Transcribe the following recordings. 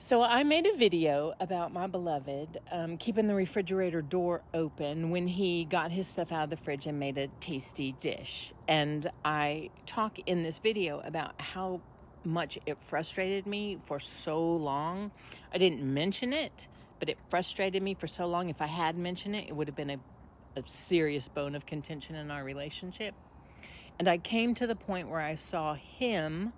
So I made a video about my beloved keeping the refrigerator door open when he got his stuff out of the fridge and made a tasty dish. And I talk in this video about how much it frustrated me for so long. I didn't mention it, but it frustrated me for so long. If I had mentioned it, it would have been a serious bone of contention in our relationship. And I came to the point where I saw him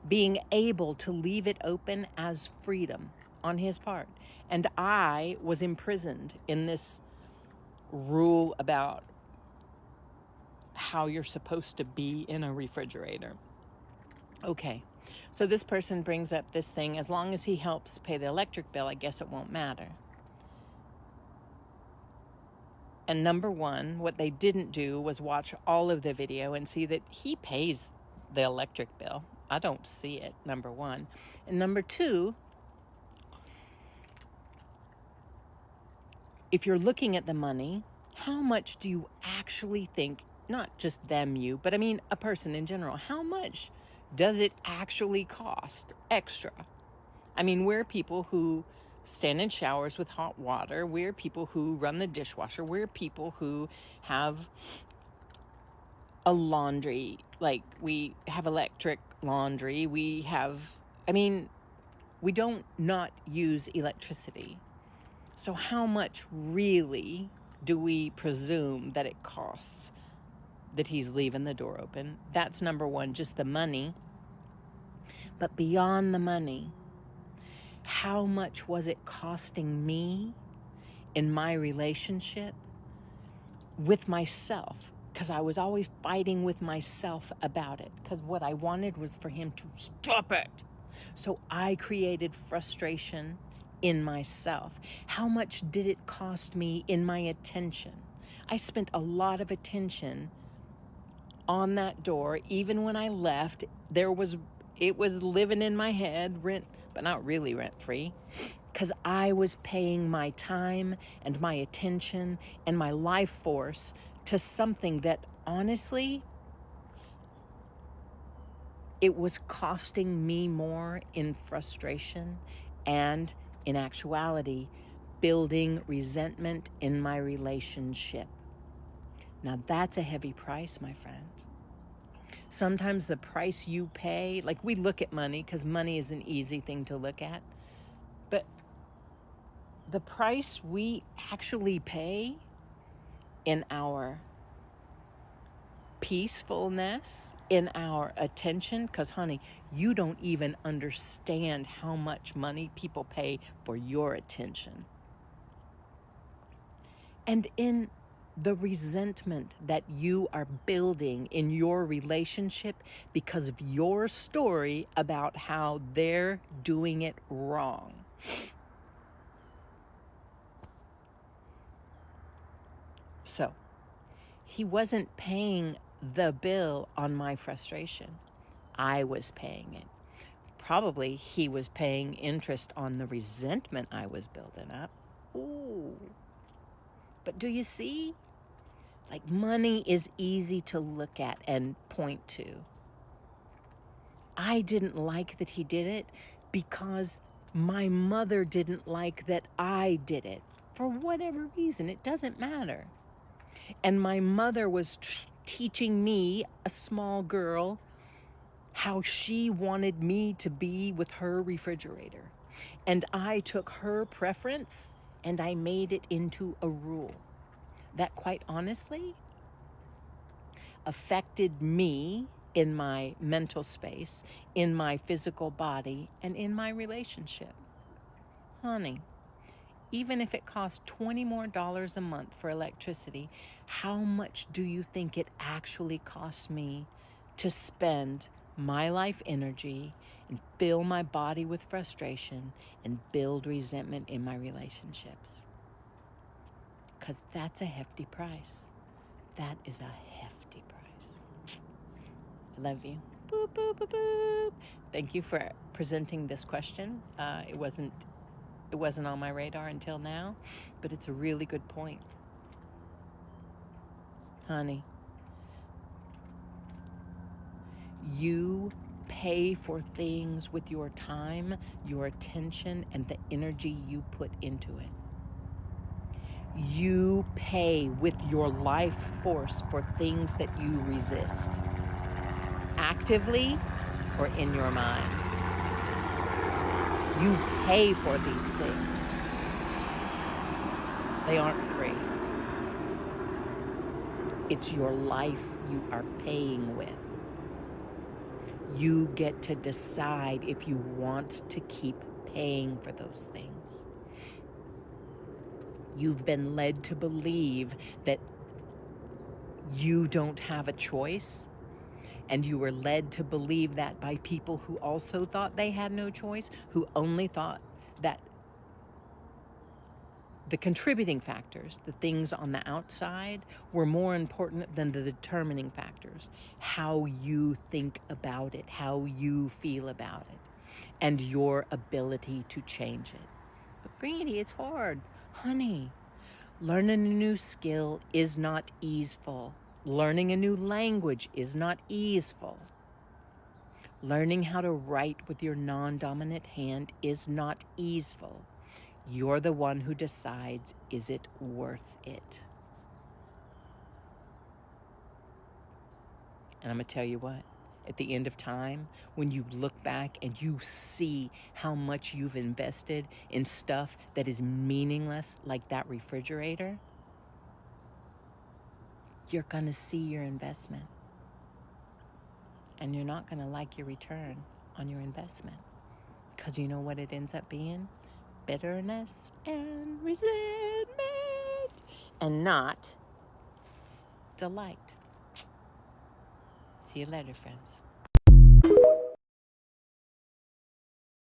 being able to leave it open as freedom on his part. And I was imprisoned in this rule about how you're supposed to be in a refrigerator. Okay, so this person brings up this thing, as long as he helps pay the electric bill, I guess it won't matter. And number one, what they didn't do was watch all of the video and see that he pays the electric bill. I don't see it, number one. And number two, if you're looking at the money, how much do you actually think, not just them, you, but I mean a person in general, how much does it actually cost extra? I mean, we're people who stand in showers with hot water. We're people who run the dishwasher. We're people who have a laundry, like we have electric laundry. We don't not use electricity. So how much really do we presume that it costs that he's leaving the door open? That's number one, just the money. But beyond the money, how much was it costing me in my relationship with myself? Because I was always fighting with myself about it, because what I wanted was for him to stop it. So I created frustration in myself. How much did it cost me in my attention? I spent a lot of attention on that door. Even when I left, it was living in my head, rent, but not really rent free, because I was paying my time and my attention and my life force to something that honestly, it was costing me more in frustration and in actuality, building resentment in my relationship. Now that's a heavy price, my friend. Sometimes the price you pay, like we look at money because money is an easy thing to look at, but the price we actually pay in our peacefulness, in our attention, because honey, you don't even understand how much money people pay for your attention. And in the resentment that you are building in your relationship because of your story about how they're doing it wrong. So, he wasn't paying the bill on my frustration. I was paying it. Probably he was paying interest on the resentment I was building up. Ooh. But do you see? Like, money is easy to look at and point to. I didn't like that he did it because my mother didn't like that I did it. For whatever reason, it doesn't matter. And my mother was teaching me, a small girl, how she wanted me to be with her refrigerator. And I took her preference and I made it into a rule that, quite honestly, affected me in my mental space, in my physical body, and in my relationship. Honey, even if it costs $20 more a month for electricity, how much do you think it actually costs me to spend my life energy and fill my body with frustration and build resentment in my relationships? Because that's a hefty price. That is a hefty price. I love you. Boop, boop, boop, boop. Thank you for presenting this question. It wasn't on my radar until now, but it's a really good point. Honey, you pay for things with your time, your attention, and the energy you put into it. You pay with your life force for things that you resist, actively or in your mind. You pay for these things. They aren't free. It's your life you are paying with. You get to decide if you want to keep paying for those things. You've been led to believe that you don't have a choice, and you were led to believe that by people who also thought they had no choice, who only thought that the contributing factors, the things on the outside, were more important than the determining factors. How you think about it, how you feel about it, and your ability to change it. But Brandy, it's hard. Honey, learning a new skill is not easeful. Learning a new language is not easeful. Learning how to write with your non-dominant hand is not easeful. You're the one who decides, is it worth it? And I'm going to tell you what, at the end of time, when you look back and you see how much you've invested in stuff that is meaningless, like that refrigerator, you're going to see your investment. And you're not going to like your return on your investment. Because you know what it ends up being? Bitterness and resentment, and not delight. See you later, friends.